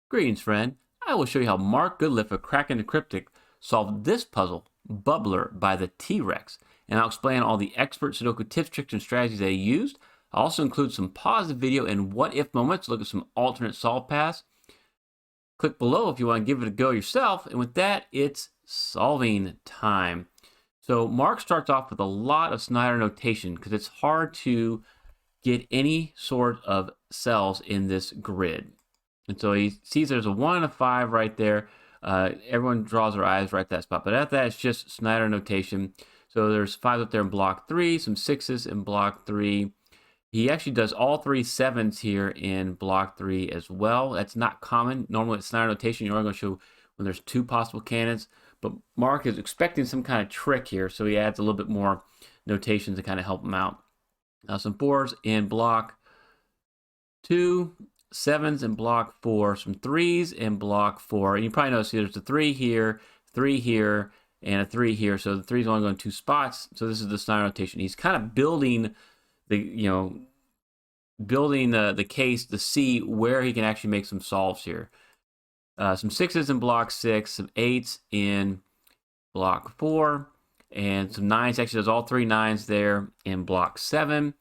Greetings, friend. I will show you how Mark Goodliffe of Cracking the Cryptic solved this puzzle, Bubbler, by the T-Rex. And I'll explain all the expert Sudoku tips, tricks, and strategies that he used. I'll also include some positive video and what-if moments, look at some alternate solve paths. Click below if you want to give it a go yourself. And with that, it's solving time. So Mark starts off with a lot of Snyder notation because it's hard to get any sort of cells in this grid. And so he sees there's a 1 and a 5 right there. Everyone draws their eyes right at that spot. But at that, it's just Snyder notation. So there's 5s up there in block 3, some 6s in block 3. He actually does all 3 7s here in block 3 as well. That's not common. Normally, it's Snyder notation. You're only going to show when there's 2 possible candidates. But Mark is expecting some kind of trick here, so he adds a little bit more notation to kind of help him out. Now, some 4s in block 2. 7s in block 4, some 3s in block 4, and you probably notice there's a 3 here, and a 3 here. So the 3 is only going 2 spots. So this is the Snyder notation. He's kind of building the the case to see where he can actually make some solves here. Some 6s in block 6, some 8s in block 4, and some 9s. Actually, there's all 3 9s there in block 7.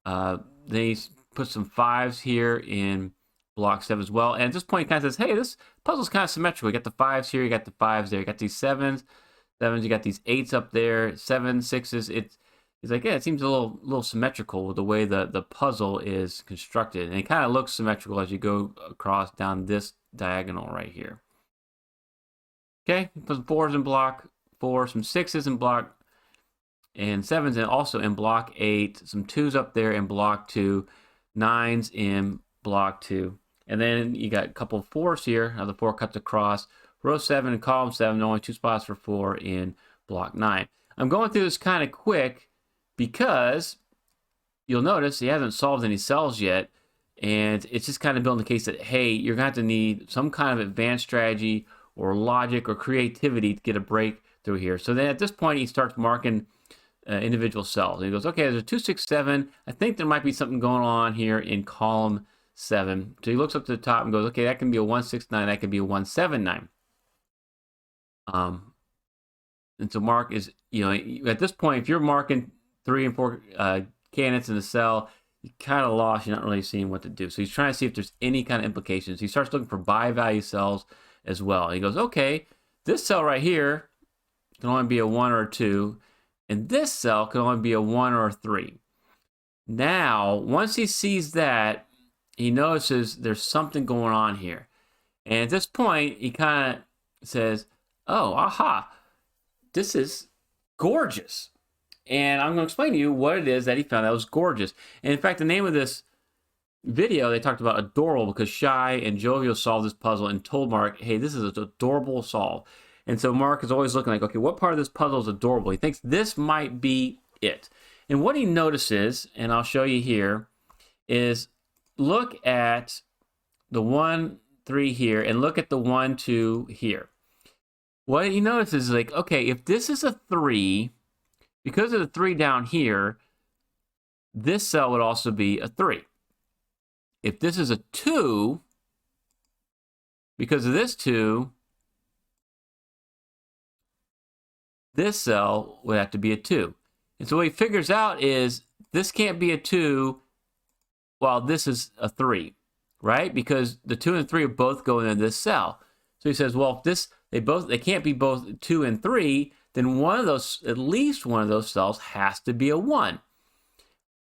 Then he's put some 5s here in block 7 as well. And at this point, he kind of says, hey, this puzzle's kind of symmetrical. You got the 5s here, you got the 5s there, you got these 7s, you got these 8s up there, 7s, 6s. He's like, yeah, it seems a little symmetrical with the way the puzzle is constructed. And it kind of looks symmetrical as you go across down this diagonal right here. Okay, put some 4s in block 4, some 6s in block and 7s and also in block 8, some 2s up there in block 2, 9s in block 2, and then you got a couple of 4s here. Now the 4 cuts across row 7 and column 7, only 2 spots for 4 in block 9. I'm going through this kind of quick because you'll notice he hasn't solved any cells yet, and it's just kind of building the case that, hey, you're going to have to need some kind of advanced strategy or logic or creativity to get a break through here. So then at this point, he starts marking individual cells. And he goes, okay, there's a 2, 6, 7. I think there might be something going on here in column 7. So he looks up to the top and goes, okay, that can be a 1, 6, 9. That can be a 1, 7, 9. And so Mark is, at this point, if you're marking 3 and 4 candidates in the cell, you're kind of lost. You're not really seeing what to do. So he's trying to see if there's any kind of implications. He starts looking for by-value cells as well. He goes, okay, this cell right here can only be a 1 or a 2. And this cell can only be a 1 or a 3. Now, once he sees that, he notices there's something going on here. And at this point, he kind of says, oh, aha, this is gorgeous. And I'm going to explain to you what it is that he found that was gorgeous. And in fact, the name of this video, they talked about adorable because Shy and Jovial solved this puzzle and told Mark, hey, this is an adorable solve. And so Mark is always looking like, okay, what part of this puzzle is adorable? He thinks this might be it. And what he notices, and I'll show you here, is look at the 1, 3 here, and look at the 1, 2 here. What he notices is like, okay, if this is a 3, because of the 3 down here, this cell would also be a 3. If this is a 2, because of this 2, this cell would have to be a 2. And so what he figures out is this can't be a 2 while this is a 3, right? Because the 2 and 3 are both going in this cell. So he says, well, if they can't be both 2 and 3, then one of those, at least one of those cells has to be a 1.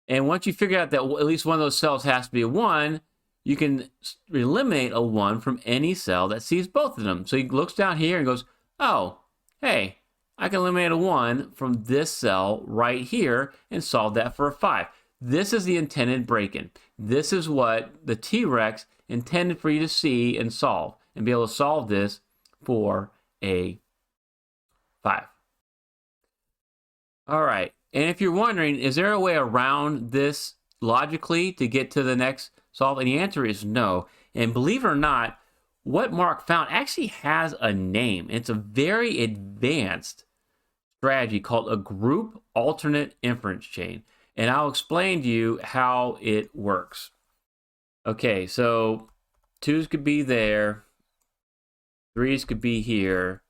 And once you figure out that at least one of those cells has to be a 1, you can eliminate a 1 from any cell that sees both of them. So he looks down here and goes, oh, hey, I can eliminate a 1 from this cell right here and solve that for a 5. This is the intended break-in. This is what the T-Rex intended for you to see and solve, and be able to solve this for a 5. All right, and if you're wondering, is there a way around this logically to get to the next solve? And the answer is no. And believe it or not, what Mark found actually has a name. It's a very advanced strategy called a group alternate inference chain. And I'll explain to you how it works. Okay, so 2s could be there. 3s could be here.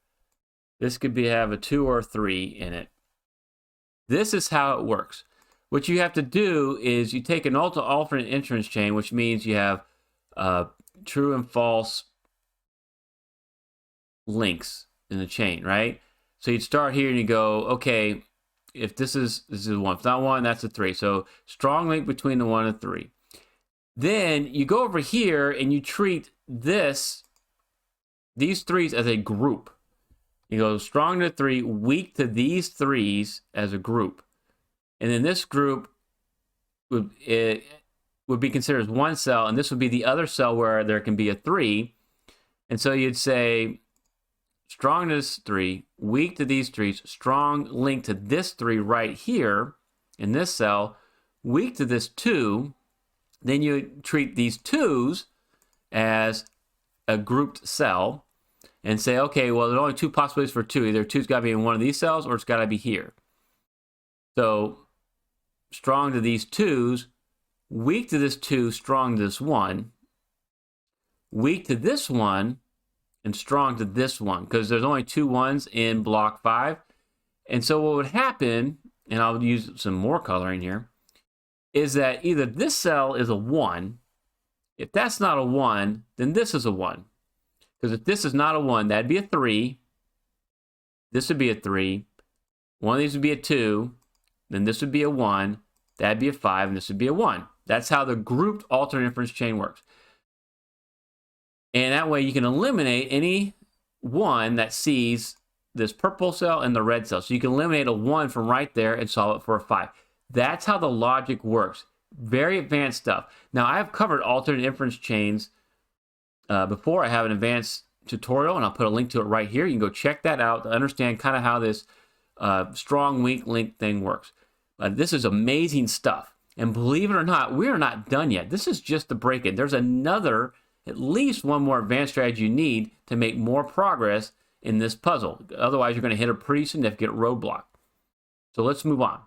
This could have a 2 or a 3 in it. This is how it works. What you have to do is you take an alternate inference chain, which means you have true and false links in the chain, right? So you'd start here and you go, okay, if this is 1, if not 1, that's a 3. So strong link between the 1 and 3. Then you go over here and you treat these 3s as a group. You go strong to 3, weak to these 3s as a group. And then this group would be considered as one cell, and this would be the other cell where there can be a 3. And so you'd say strong to this 3, weak to these 3s, strong link to this 3 right here in this cell, weak to this 2. Then you treat these 2s as a grouped cell and say, okay, well, there are only 2 possibilities for 2. Either 2's got to be in one of these cells or it's got to be here. So strong to these 2s, weak to this 2, strong to this 1, weak to this 1, and strong to this 1, because there's only 2 1s in block 5. And so what would happen, and I'll use some more coloring here, is that either this cell is a 1. If that's not a 1, then this is a 1. Because if this is not a 1, that'd be a 3. This would be a 3. One of these would be a 2. Then this would be a 1. That'd be a 5, and this would be a 1. That's how the grouped alternate inference chain works. And that way you can eliminate any 1 that sees this purple cell and the red cell. So you can eliminate a 1 from right there and solve it for a 5. That's how the logic works. Very advanced stuff. Now, I've covered alternate inference chains before. I have an advanced tutorial, and I'll put a link to it right here. You can go check that out to understand kind of how this strong, weak link thing works. This is amazing stuff. And believe it or not, we are not done yet. This is just the break-in. There's at least one more advanced strategy you need to make more progress in this puzzle. Otherwise, you're going to hit a pretty significant roadblock. So let's move on.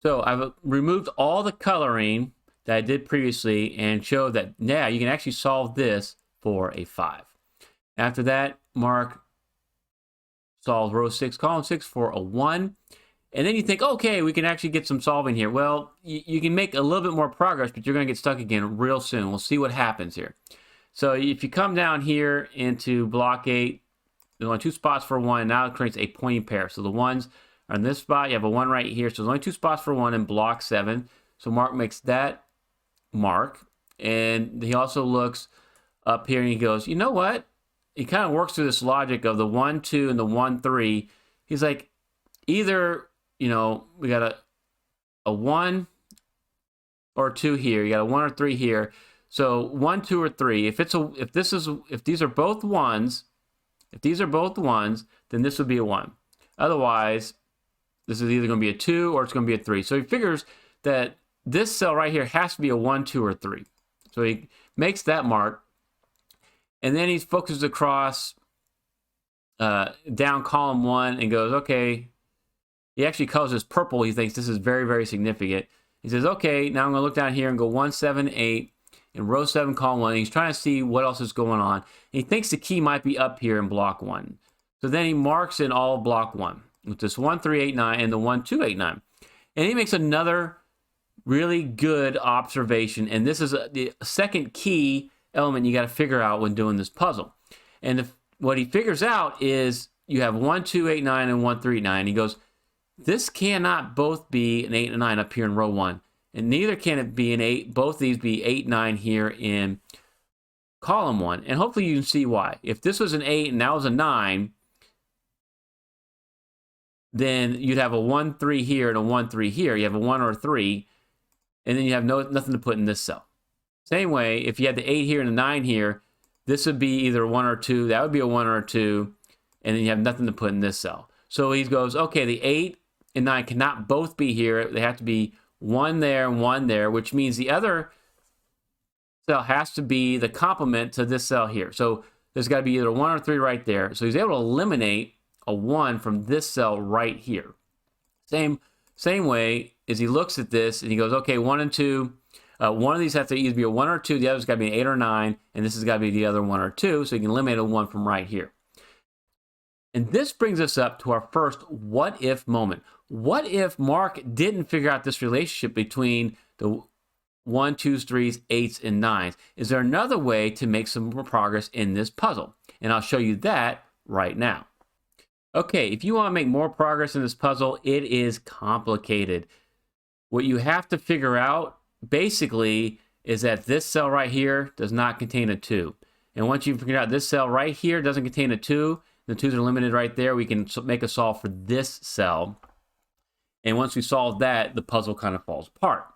So I've removed all the coloring that I did previously and showed that now you can actually solve this for a 5. After that, Mark solves row 6, column 6 for a 1. And then you think, okay, we can actually get some solving here. Well, you can make a little bit more progress, but you're going to get stuck again real soon. We'll see what happens here. So if you come down here into block 8, there's only 2 spots for 1. Now it creates a pointing pair. So the 1s are in this spot. You have a 1 right here. So there's only 2 spots for 1 in block 7. So Mark makes that mark. And he also looks up here and he goes, you know what? He kind of works through this logic of the 1, 2, and the 1, 3. He's like, either, you know, we got a 1 or 2 here. You got a 1 or 3 here. So 1, 2, or 3. If these are both 1s, then this would be a 1. Otherwise, this is either going to be a 2 or it's going to be a 3. So he figures that this cell right here has to be a 1, 2, or 3. So he makes that mark. And then he focuses across down column 1 and goes, okay. He actually calls this purple. He thinks this is very, very significant. He says, okay, now I'm going to look down here and go 1, 7, 8 in row 7, column 1. And he's trying to see what else is going on. And he thinks the key might be up here in block 1. So then he marks in all of block 1 with this 1, 3, 8, 9 and the 1, 2, 8, 9. And he makes another really good observation. And this is the second key element you got to figure out when doing this puzzle. And what he figures out is you have 1, 2, 8, 9 and 1, 3, 9. He goes, this cannot both be an 8 and 9 up here in row 1. And neither can it be an 8. Both of these be 8, 9 here in column 1. And hopefully you can see why. If this was an 8 and that was a 9, then you'd have a 1, 3 here and a 1, 3 here. You have a 1 or a 3. And then you have nothing to put in this cell. Same way, if you had the 8 here and the 9 here, this would be either a 1 or 2. That would be a 1 or a 2. And then you have nothing to put in this cell. So he goes, okay, the 8 and 9 cannot both be here. They have to be 1 there and 1 there, which means the other cell has to be the complement to this cell here. So there's got to be either 1 or 3 right there. So he's able to eliminate a 1 from this cell right here. Same way as he looks at this and he goes, okay, 1 and 2. One of these has to either be a 1 or 2, the other's got to be an 8 or 9, and this has got to be the other 1 or 2, so you can eliminate a 1 from right here. And this brings us up to our first what if moment. What if Mark didn't figure out this relationship between the 1, 2s, 3s, 8s, and 9s? Is there another way to make some more progress in this puzzle? And I'll show you that right now. Okay, if you want to make more progress in this puzzle, it is complicated. What you have to figure out, basically, is that this cell right here does not contain a 2. And once you've figured out this cell right here doesn't contain a 2, the 2's are limited right there, we can make a solve for this cell. And once we solve that, the puzzle kind of falls apart.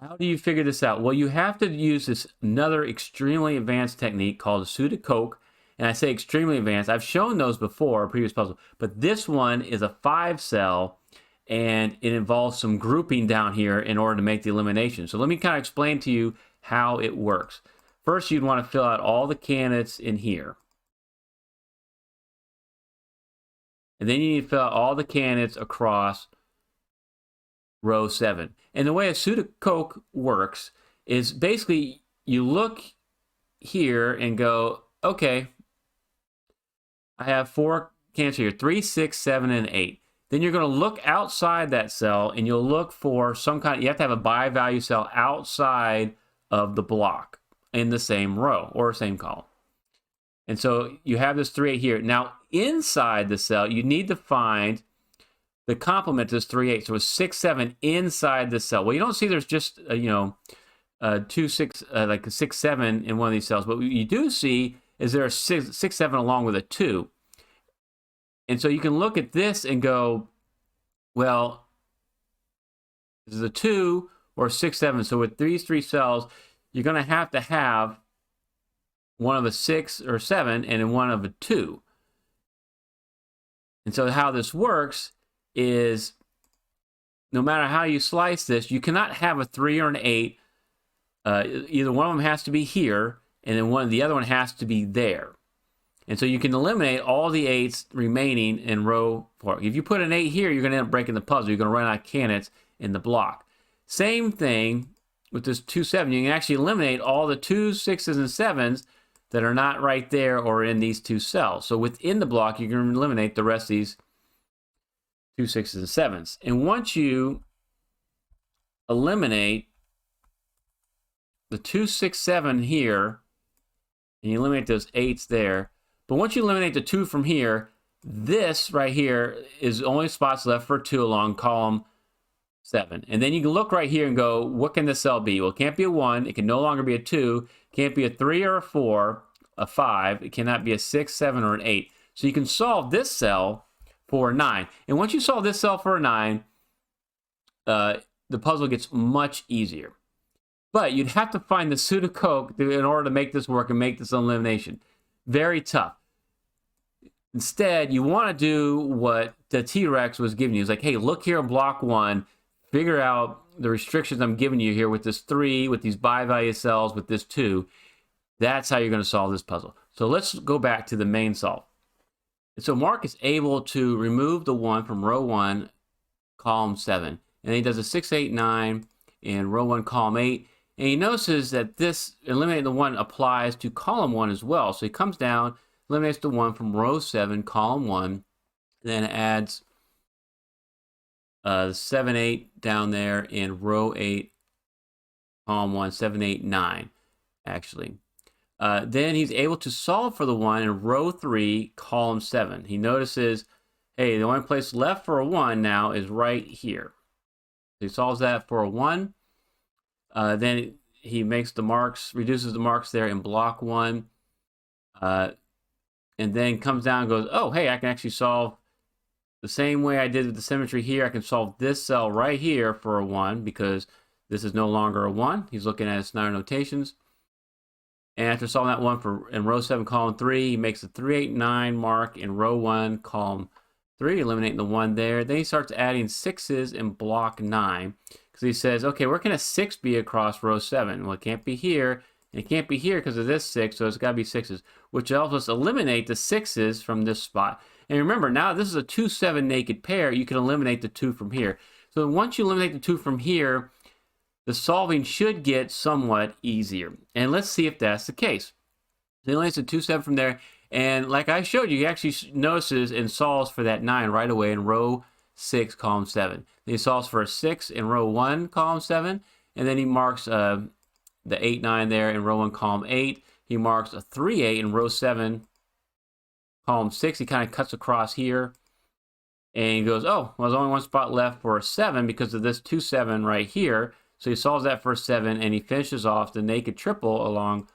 How do you figure this out? Well, you have to use this another extremely advanced technique called a Sudoku. And I say extremely advanced. I've shown those before, a previous puzzle. But this one is a 5 cell, and it involves some grouping down here in order to make the elimination. So let me kind of explain to you how it works. First, you'd want to fill out all the candidates in here. And then you need to fill out all the candidates across row 7. And the way a Sudoku works is basically you look here and go, okay, I have 4 candidates here, 3, 6, 7, and 8. Then you're going to look outside that cell and you'll look for some kind, you have to have a by value cell outside of the block in the same row or same column. And so you have this 3, 8 here. Now, inside the cell, you need to find the complement to this 3, 8. So it's 6, 7 inside the cell. Well, you don't see there's just, 2, 6, like a 6, 7 in one of these cells. But what you do see is there are 6, 7 along with a 2. And so you can look at this and go, well, this is a 2 or 6, 7. So with these 3 cells, you're going to have one of a 6 or 7 and then one of a 2. And so how this works is no matter how you slice this, you cannot have a 3 or an 8. Either one of them has to be here, and then the other one has to be there. And so you can eliminate all the 8s remaining in row 4. If you put an 8 here, you're going to end up breaking the puzzle. You're going to run out of candidates in the block. Same thing with this 2, 7. You can actually eliminate all the 2s, 6s, and 7s that are not right there or in these 2 cells. So within the block, you can eliminate the rest of these 2, 6s, and 7s. And once you eliminate the 2, 6, 7 here, and you eliminate those 8s there, but once you eliminate the 2 from here, this right here is only spots left for 2 along column 7. And then you can look right here and go, what can this cell be? Well, it can't be a 1. It can no longer be a 2. It can't be a 3 or a 4, a 5. It cannot be a 6, 7, or an 8. So you can solve this cell for a 9. And once you solve this cell for a 9, the puzzle gets much easier. But you'd have to find the Sudoku in order to make this work and make this elimination. Very tough. Instead, you want to do what the TheTeaRex was giving you. It's like, hey, look here in block 1, figure out the restrictions I'm giving you here with this 3, with these by-value cells, with this 2. That's how you're going to solve this puzzle. So let's go back to the main solve. And so Mark is able to remove the 1 from row 1, column 7. And he does a 6, 8, 9 in row 1, column 8. And he notices that this eliminating the 1 applies to column 1 as well. So he comes down, eliminates the 1 from row 7, column 1, then adds 7, 8 down there in row 8, column 1, 7, 8, 9, actually. Then he's able to solve for the 1 in row 3, column 7. He notices, hey, the only place left for a 1 now is right here. So he solves that for a 1. Then he makes the marks, reduces the marks there in block 1. And then comes down and goes, oh, hey, I can actually solve the same way I did with the symmetry here. I can solve this cell right here for a 1 because this is no longer a 1. He's looking at his Snyder notations. And after solving that 1 in row 7, column 3, he makes a 3, 8, 9 mark in row 1, column 3, eliminating the 1 there. Then he starts adding 6s in block 9 because he says, okay, where can a 6 be across row 7? Well, it can't be here. And it can't be here because of this 6, so it's got to be 6s, which helps us eliminate the 6s from this spot. And remember, now this is a 2, 7 naked pair. You can eliminate the 2 from here. So once you eliminate the 2 from here, the solving should get somewhat easier. And let's see if that's the case. He lands a 2, 7 from there. And like I showed you, he actually notices and solves for that 9 right away in row 6, column 7. Then he solves for a 6 in row 1, column 7. And then he marks the 8, 9 there in row 1, column 8. He marks a 3, 8 in row 7, column 6. He kind of cuts across here. And he goes, oh, well, there's only one spot left for a 7 because of this 2, 7 right here. So he solves that for a 7, and he finishes off the naked triple along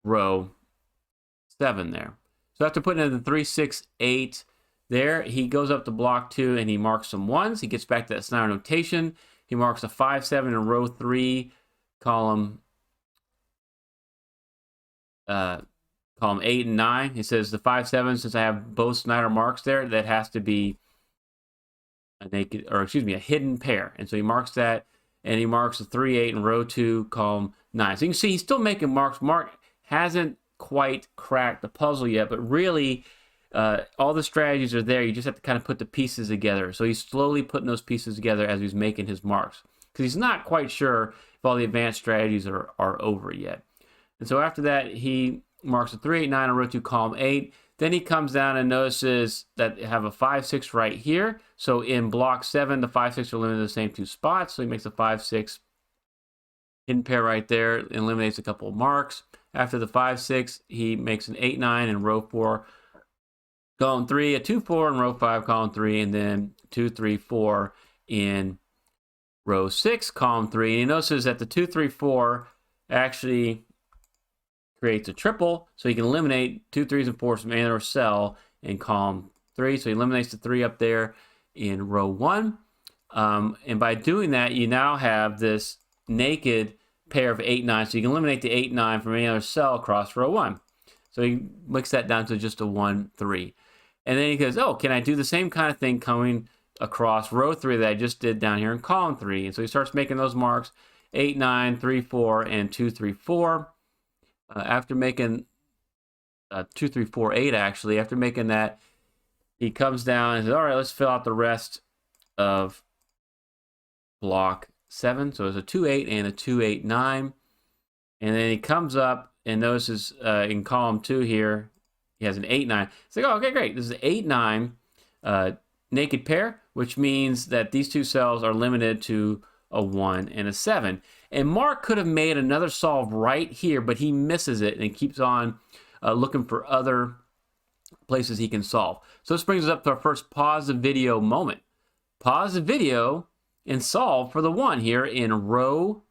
row 7 there. So after putting in the 3, 6, 8 there, he goes up to block 2 and he marks some 1s. He gets back to that Snyder notation. He marks a 5, 7 in row 3, column 8 and 9. He says the 5, 7, since I have both Snyder marks there, that has to be a naked, or excuse me, a hidden pair. And so he marks that, and he marks a 3, 8 in row 2, column 9. So you can see he's still making marks. Mark hasn't quite cracked the puzzle yet, but really all the strategies are there. You just have to kind of put the pieces together. So he's slowly putting those pieces together as he's making his marks, because he's not quite sure if all the advanced strategies are over yet. And so after that, he marks a 3, 8, 9 in row 2, column 8. Then he comes down and notices that have a 5, 6 right here. So in block 7, the 5, 6 are limited to the same 2 spots. So he makes a 5, 6 hidden pair right there, eliminates a couple of marks. After the 5, 6, he makes an 8, 9 in row 4, column 3, a 2, 4 in row 5, column 3, and then 2, 3, 4 in row 6, column 3. And he notices that the 2, 3, 4 actually creates a triple, so he can eliminate 2, 3s, and 4s from any other cell in column 3. So he eliminates the 3 up there in row 1. And by doing that, you now have this naked pair of 8, 9. So you can eliminate the 8, 9 from any other cell across row 1. So he makes that down to just a 1, 3. And then he goes, oh, can I do the same kind of thing coming across row 3 that I just did down here in column 3? And so he starts making those marks, 8, 9, 3, 4, and 2, 3, 4. After making 2, 3, 4, 8, actually, after making that, he comes down and says, all right, let's fill out the rest of block 7. So it's a 2, 8 and a 2, 8, 9. And then he comes up and notices in column 2 here, he has an 8, 9. It's like, oh, okay, great. This is an 8, 9 naked pair, which means that these 2 cells are limited to a 1 and a 7. And Mark could have made another solve right here, but he misses it and keeps on looking for other places he can solve. So this brings us up to our first pause the video moment. Pause the video and solve for the 1 here in row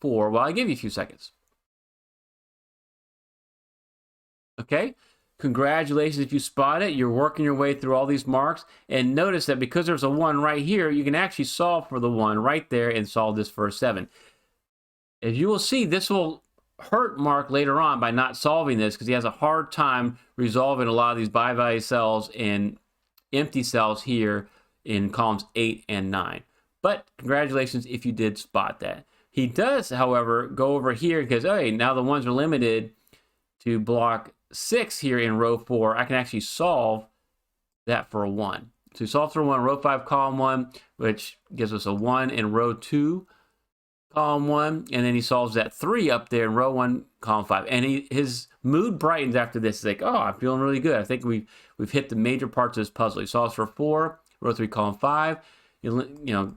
4 while I give you a few seconds. Okay, congratulations if you spot it. You're working your way through all these marks, and notice that because there's a 1 right here, you can actually solve for the 1 right there and solve this for a 7. As you will see, this will hurt Mark later on by not solving this, because he has a hard time resolving a lot of these bi-value cells and empty cells here in columns 8 and 9. But congratulations if you did spot that. He does, however, go over here because, hey, now the 1s are limited to block 6 here in row 4. I can actually solve that for a 1. So he solves for 1, row 5, column 1, which gives us a 1 in row 2, column 1, and then he solves that 3 up there in row 1, column 5. And his mood brightens after this. He's like, oh, I'm feeling really good. I think we've hit the major parts of this puzzle. He solves for 4, row 3, column 5.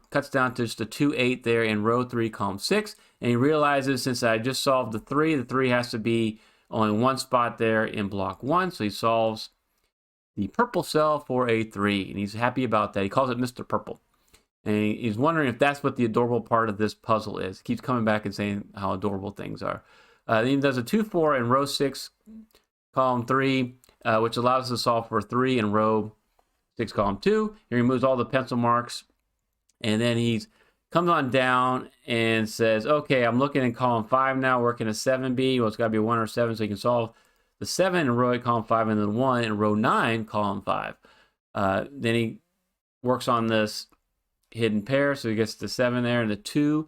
Cuts down to just a 2, 8 there in row 3, column 6. And he realizes, since I just solved the 3 has to be only 1 spot there in block 1. So he solves the purple cell for a 3. And he's happy about that. He calls it Mr. Purple. And he's wondering if that's what the adorable part of this puzzle is. He keeps coming back and saying how adorable things are. Then he does a 2, 4 in row 6, column 3, which allows us to solve for 3 in row 6, column 2. He removes all the pencil marks. And then he comes on down and says, okay, I'm looking in column 5 now, working a 7B. Well, it's got to be a 1 or 7, so you can solve the 7 in row 8, column 5, and then 1 in row 9, column 5. Then he works on this hidden pair, so he gets the 7 there and the 2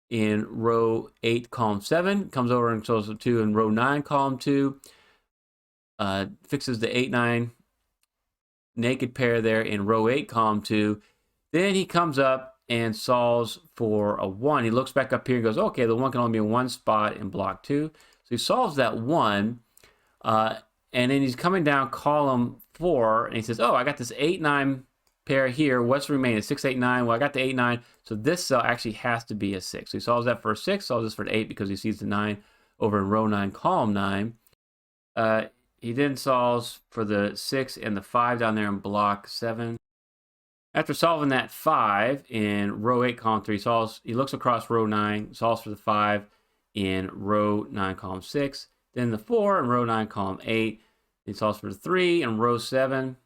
in row 8, column 7. Comes over and solves the 2 in row 9, column 2. Fixes the 8, 9 naked pair there in row 8, column 2. Then he comes up and solves for a 1. He looks back up here and goes, okay, the 1 can only be in one spot in block 2. So he solves that 1, and then he's coming down column 4, and he says, oh, I got this 8, 9 pair here. What's remaining? 6, 8, 9. Well, I got the 8, 9. So this cell actually has to be a 6. So he solves that for 6, solves this for 8 because he sees the 9 over in row 9, column 9. He then solves for the 6 and the 5 down there in block 7. After solving that 5 in row 8, column 3, he looks across row 9, solves for the 5 in row 9, column 6. Then the 4 in row 9, column 8. He solves for the 3 in row 7,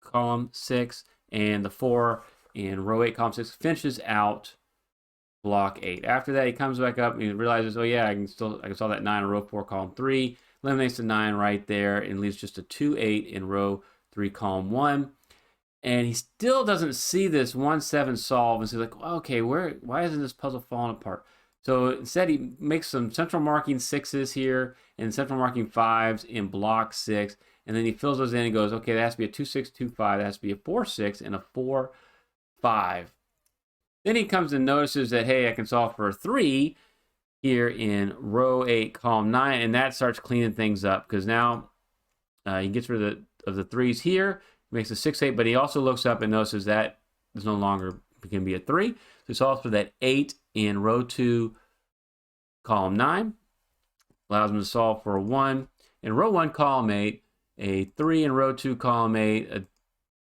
column 6. And the 4 in row 8, column 6 finishes out block 8. After that, he comes back up and he realizes, oh yeah, I can solve that 9 in row 4, column 3. Eliminates the 9 right there and leaves just a 2, 8 in row 3, column 1. And he still doesn't see this 1, 7 solve, and so he's like, okay, why isn't this puzzle falling apart? So instead, he makes some central marking 6s here and central marking 5s in block 6, and then he fills those in and goes, okay, that has to be a 2, 6, 2, 5, that has to be a 4, 6, and a 4, 5. Then he comes and notices that, hey, I can solve for a 3 here in row 8, column 9, and that starts cleaning things up because now he gets rid of the 3s here, makes a 6, 8, but he also looks up and notices that there's no longer going to be a 3. So he solves for that 8 in row 2, column 9. Allows him to solve for a 1 in row 1, column 8, a 3 in row 2, column 8, a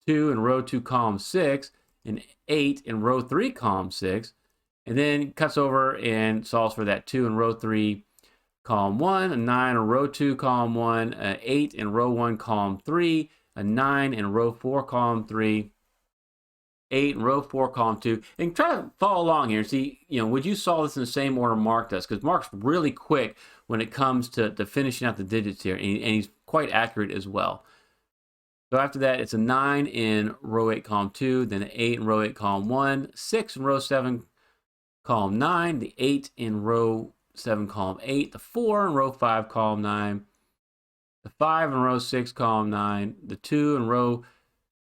2 in row 2, column 6, an 8 in row 3, column 6, and then cuts over and solves for that 2 in row 3, column 1, a 9 in row 2, column 1, an 8 in row 1, column 3, a 9 in row 4, column 3, 8 in row 4, column 2. And try to follow along here and see, would you solve this in the same order Mark does? Because Mark's really quick when it comes to finishing out the digits here, and he's quite accurate as well. So after that, it's a 9 in row 8, column 2, then an 8 in row 8, column 1, 6 in row 7, column 9, the 8 in row 7, column 8, the 4 in row 5, column 9, the 5 in row 6, column 9, the 2 in row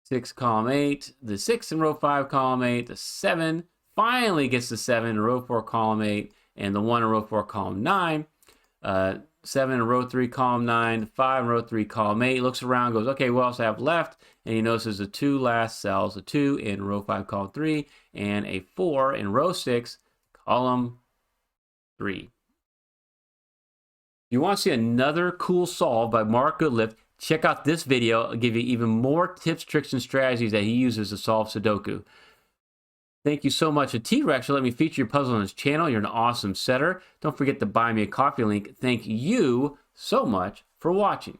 6, column 8, the 6 in row 5, column 8, the 7 finally gets the 7 in row 4, column 8, and the 1 in row 4, column 9, 7 in row 3, column 9, 5 in row 3, column 8, looks around, goes, okay, what else I have left? And he notices the 2 last cells, a 2 in row 5, column 3, and a 4 in row 6, column 3. If you want to see another cool solve by Mark Goodliffe, check out this video. I'll give you even more tips, tricks, and strategies that he uses to solve Sudoku. Thank you so much to TheTeaRex for letting me feature your puzzle on his channel. You're an awesome setter. Don't forget to buy me a coffee link. Thank you so much for watching.